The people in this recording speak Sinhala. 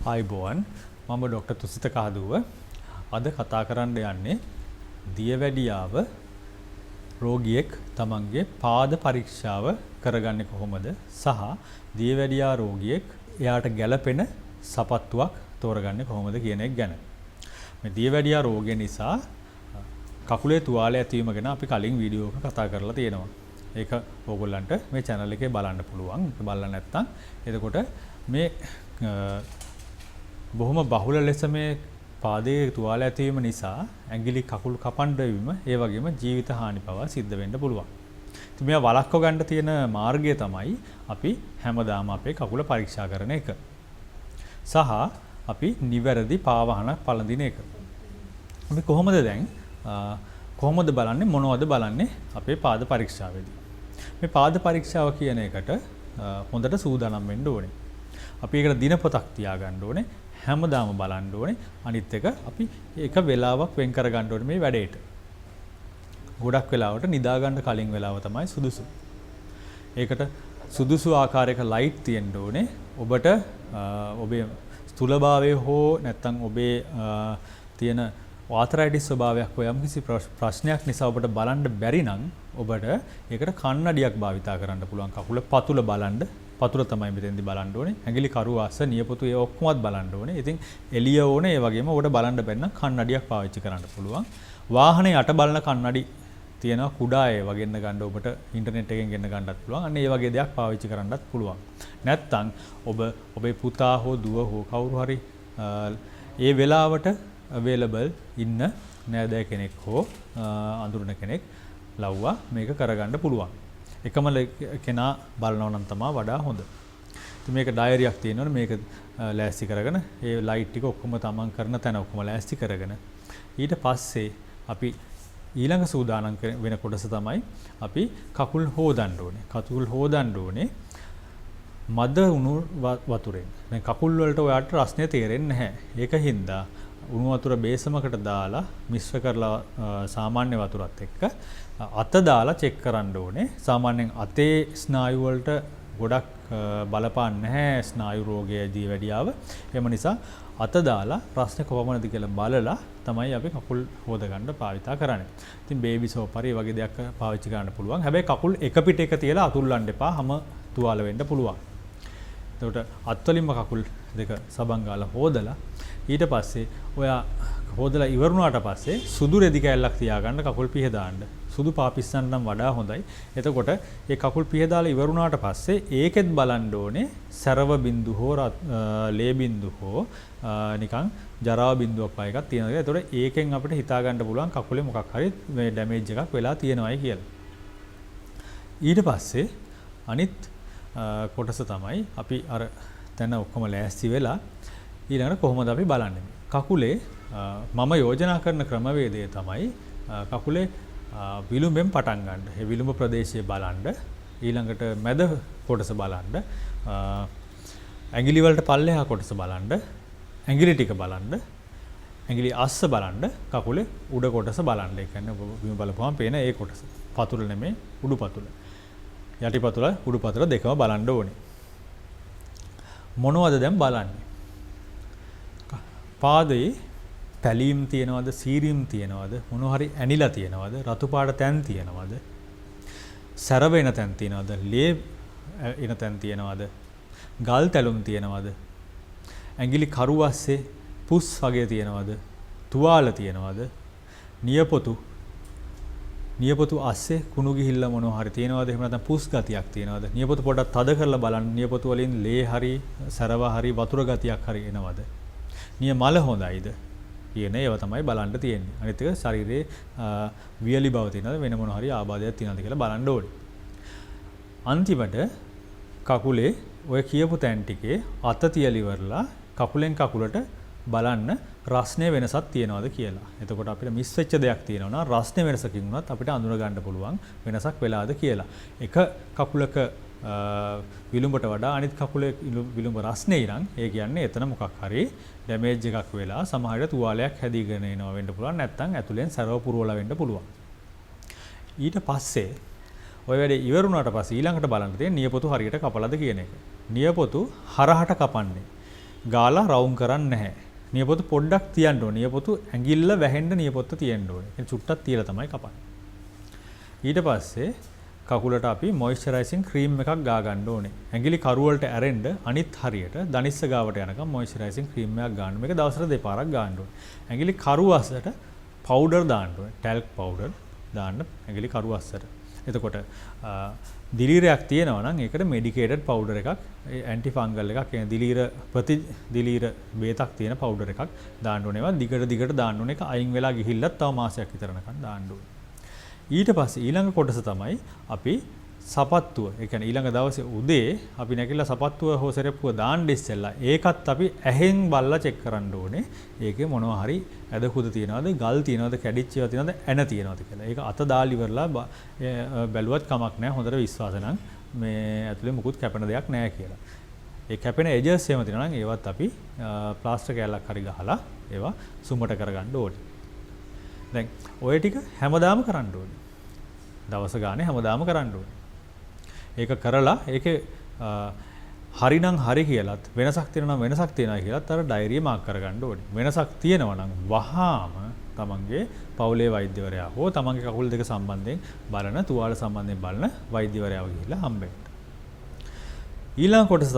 ආයිබෝවන් මම ඩොක්ටර් තුසිත කහදුව අද කතා කරන්න යන්නේ දියවැඩියාව රෝගියෙක් තමන්ගේ පාද පරීක්ෂාව කරගන්නේ කොහොමද සහ දියවැඩියා රෝගියෙක් එයාට ගැළපෙන සපත්තුවක් තෝරගන්නේ කොහොමද කියන එක ගැන. මේ දියවැඩියා රෝගය නිසා කකුලේ තුවාලය ඇතිවීම ගැන අපි කලින් වීඩියෝ එකක කතා කරලා තියෙනවා. ඒක ඕගොල්ලන්ට මේ channel එකේ බලන්න පුළුවන්. බලලා නැත්නම් එතකොට මේ බොහොම බහුල ලෙස මේ පාදයේ තුවාල ඇතිවීම නිසා ඇඟිලි කකුල් කපන්න වීම ඒ වගේම ජීවිත හානි පවා සිද්ධ වෙන්න පුළුවන්. ඉතින් මේවා වළක්ව ගන්න තියෙන මාර්ගය තමයි අපි හැමදාම අපේ කකුල පරීක්ෂා කරන එක. සහ අපි නිවැරදි පාවහන පළඳින එක. අපි කොහොමද බලන්නේ මොනවද බලන්නේ අපේ පාද පරීක්ෂාවේදී. මේ පාද පරීක්ෂාව කියන එකට හොඳට සූදානම් වෙන්න ඕනේ. අපි ඒකට දිනපොතක් තියාගන්න ඕනේ. හැමදාම බලන්න ඕනේ. අනිත් එක අපි එක වෙලාවක් වෙන් කර ගන්න ඕනේ මේ වැඩේට. ගොඩක් වෙලාවට නිදා ගන්න කලින් වෙලාව තමයි සුදුසු. ඒකට සුදුසු ආකාරයක ලයිට් තියෙන්න ඕනේ. ඔබට ඔබේ ස්ථූලභාවය හෝ නැත්නම් ඔබේ තියෙන ආතරයිටිස් ස්වභාවයක් හෝ යම්කිසි ප්‍රශ්නයක් නිසා ඔබට බලන්න බැරි නම් ඔබට ඒකට කන්නඩියක් භාවිතා කරන්න පුළුවන්. කකුල පතුල බලන්න. පතුල තමයි මෙතෙන්දි බලන්න ඕනේ. ඇඟිලි කරු අස්ස නියපොතු ඒ ඔක්කොමත් බලන්න ඕනේ. ඉතින් එළිය ඕනේ. ඒ වගේම ඔබට බලන්න බැරි නම් කන්නඩියක් පාවිච්චි කරන්න පුළුවන්. වාහනේ යට බලන කන්නඩි තියෙනවා කුඩා ඒවා ගෙන්න ගන්න ඔබට ඉන්ටර්නෙට් එකෙන් ගෙන්න ගන්නත් පුළුවන්. අන්න ඒ වගේ දෙයක් පාවිච්චි කරන්නත් පුළුවන්. නැත්තම් ඔබේ පුතා හෝ දුව හෝ කවුරු හරි ඒ වෙලාවට available ඉන්න නෑදෑ කෙනෙක් හෝ අඳුරන කෙනෙක් ලව්වා මේක කරගන්න පුළුවන්. එකම කෙනා බලනවා නම් තමයි වඩා හොඳ. ඉතින් මේක ඩයරියක් තියෙනවනේ මේක ලෑස්ති කරගෙන ඒ ලයිට් ටික ඔක්කොම තමන් කරන තැන ඔක්කොම ලෑස්ති කරගෙන ඊට පස්සේ අපි ඊළඟ සූදානම් වෙන කොටස තමයි අපි කකුල් හොදන්න ඕනේ. කකුල් හොදන්න ඕනේ මද උණු වතුරෙන්. මේ කකුල් වලට ඔයාලට රස්නේ තේරෙන්නේ නැහැ. ඒකින්ද උණු වතුර බේසමකට දාලා මිශ්‍ර කරලා සාමාන්‍ය වතුරත් එක්ක අත දාලා චෙක් කරන්න ඕනේ. සාමාන්‍යයෙන් අතේ ස්නායු වලට ගොඩක් බලපාන්නේ නැහැ ස්නායු රෝගයේ දියවැඩියාව. එහෙම නිසා අත දාලා ප්‍රශ්න කොහොමද කියලා බලලා තමයි අපි කකුල් හොද ගන්න භාවිතා කරන්නේ. ඉතින් බේබි සෝප් හරි වගේ දෙයක් පාවිච්චි කරන්න පුළුවන්. හැබැයි කකුල් එක පිට එක තියලා අතුල්ලන්න එපා. හැම තුවාල වෙන්න පුළුවන්. එතකොට අත්වලින්ම කකුල් දෙක සබන් ගාලා හොදලා ඊට පස්සේ ඔයා හොදලා ඉවරුණාට පස්සේ සුදු රෙදි කෑල්ලක් තියාගන්න කකුල් පිහදාන්න. සුදු පාපිස්සන් නම් වඩා හොඳයි. එතකොට ඒ කකුල් පිහදාලා ඉවරුණාට පස්සේ ඒකෙත් බලන්න ඕනේ සරව බින්දු හෝ ලේ බින්දු හෝ නිකන් ජරාව බින්දුවක් වගේ එකක් තියෙනවා. එතකොට ඒකෙන් අපිට හිතා ගන්න පුළුවන් කකුලේ මොකක් හරි මේ ඩැමේජ් එකක් වෙලා තියෙනවායි කියලා. ඊට පස්සේ අනිත් කොටස තමයි අපි අර තැන ඔක්කොම ලෑස්ති වෙලා ඊළඟට කොහොමද අපි බලන්නේ? කකුලේ මම යෝජනා කරන ක්‍රමවේදය තමයි කකුලේ විලුඹෙන් පටන් ගන්න. ඒ විලුඹ ප්‍රදේශය බලන්න. ඊළඟට මැද කොටස බලන්න. ඇඟිලි වලට පල්ලෙහා කොටස බලන්න. ඇඟිලි ටික බලන්න. ඇඟිලි අස්ස බලන්න. කකුලේ උඩ කොටස බලන්න. ඒ කියන්නේ බිම බලපුවම පේන ඒ කොටස. පතුල නෙමෙයි උඩු පතුල. යටි පතුල උඩු පතුල දෙකම බලන්න ඕනේ. මොනවද දැන් බලන්නේ? පාදයේ පැලීම් තියනවද, සීරීම් තියනවද, මොන හරි ඇනිලා තියනවද, රතු පාට තැන් තියනවද, සැරව එන තැන් තියනවද, ලේ එන තැන් තියනවද, ගල් තැලුම් තියනවද, ඇඟිලි කරු අස්සේ පුස් වගේ තියනවද, තුවාල තියනවද, නියපොතු අස්සේ කුණු ගිහිල්ලා මොනවා හරි තියනවද, එහෙම නැත්නම් පුස් ගතියක් තියනවද, නියපොතු පොඩ්ඩක් තද කරලා බලන්න, නියපොතු වලින් ලේ හරි, සැරව හරි, වතුර ගතියක් හරි එනවද, නිය මල හොඳයිද කියන ඒවා තමයි බලන්න තියෙන්නේ. අනිත් එක ශරීරයේ වියලි බව තියෙනවද වෙන මොන හරි ආබාධයක් තියෙනවද කියලා බලන්න ඕනේ. අන්තිමට කකුලේ ඔය කියපු තැන් ටිකේ අත තියලා ඉවරලා කකුලෙන් කකුලට බලන්න රස්නේ වෙනසක් තියෙනවද කියලා. එතකොට අපිට මිස් වෙච්ච දෙයක් තියෙනවා නම් රස්නේ වෙනසකින් උනත් අපිට අඳුන ගන්න පුළුවන් වෙනසක් වෙලාද කියලා. එක කකුලක විලුඹට වඩා අනිත් කකුලේ විලුඹ රස්නේ නම් ඒ කියන්නේ එතන මොකක් හරි ඩැමේජ් එකක් වෙලා සමහර විට තුවාලයක් හැදීගෙන එනවා වෙන්න පුළුවන්. නැත්නම් ඇතුලෙන් සරව පුරවලා වෙන්න පුළුවන්. ඊට පස්සේ ඔය වැඩේ ඉවරුණාට පස්සේ ඊළඟට බලන්න තියෙන්නේ නියපොතු හරියට කපලාද කියන එක. නියපොතු හරහට කපන්නේ. ගාලා රවුම් කරන්නේ නැහැ. නියපොතු පොඩ්ඩක් තියන්න ඕනේ. නියපොතු ඇඟිල්ල වැහෙන්න නියපොත්ත තියන්න ඕනේ. ඒ චුට්ටක් තියලා තමයි කපන්නේ. ඊට පස්සේ කකුලට අපි මොයිස්චරයිසින් ක්‍රීම් එකක් ගා ගන්න ඕනේ. ඇඟිලි කරු වලට ඇරෙන්න අනිත් හරියට දනිස්ස ගාවට යනකම් මොයිස්චරයිසින් ක්‍රීම් එකක් ගන්න. මේක දවසට දෙපාරක් ගන්න ඕනේ. ඇඟිලි කරු අස්සට පවුඩර් දාන්න ඕනේ. ටැල්ක් පවුඩර් දාන්න ඇඟිලි කරු අස්සට. එතකොට දිලීරයක් තියෙනවා නම් ඒකට මෙඩිකේටඩ් පවුඩර් එකක් ඇන්ටි ෆංගල් එකක් කියන දිලීර ප්‍රති දිලීර බේතක් තියෙන පවුඩර් එකක් දාන්න ඕනේ. ඒවා දිගට දාන්න ඕනේ. ඒක අයින් වෙලා ගිහිල්ලත් තව මාසයක් විතරනකම් දාන්න ඕනේ. ඊට පස්සේ ඊළඟ කොටස තමයි අපි සපත්තුව. ඒ කියන්නේ ඊළඟ දවසේ උදේ අපි නැගිටලා සපත්තුව හෝ සෙරප්පුව දාන්න ඉස්සෙල්ලා ඒකත් අපි ඇහෙන් බලලා චෙක් කරන්න ඕනේ. ඒකේ මොනවා හරි ඇද කුද තියනවද, ගල් තියනවද, කැඩිච්ච ඒවා තියනවද, ඇන තියනවද කියලා. ඒක අත දාලි ඉවරලා බැලුවත් කමක් නැහැ. හොඳට විශ්වාස නම් මේ ඇතුලේ මුකුත් කැපෙන දෙයක් නැහැ කියලා. ඒ කැපෙන එජස් එහෙම තියෙනවා නම් ඒවත් අපි ප්ලාස්ටර් කෑල්ලක් හරි ගහලා ඒවා සුමට කරගන්න ඕනේ. දැන් ඔය ටික හැමදාම කරන්න ඕනේ. දවස ගානේ හැමදාම කරන්න ඕනේ. ඒක කරලා ඒකේ හරිනම් හරි කියලාත් වෙනසක් තියෙනවා නම් වෙනසක් තියෙනවා කියලාත් අර ඩයරිය මාක් කරගන්න ඕනේ. වෙනසක් තියෙනවා නම් වහාම තමන්ගේ පවුලේ වෛද්‍යවරයා හෝ තමන්ගේ කකුල් දෙක සම්බන්ධයෙන් බලන තුවාල සම්බන්ධයෙන් බලන වෛද්‍යවරයාව ගිහිල්ලා හම්බෙන්න. ඊළඟ කොටස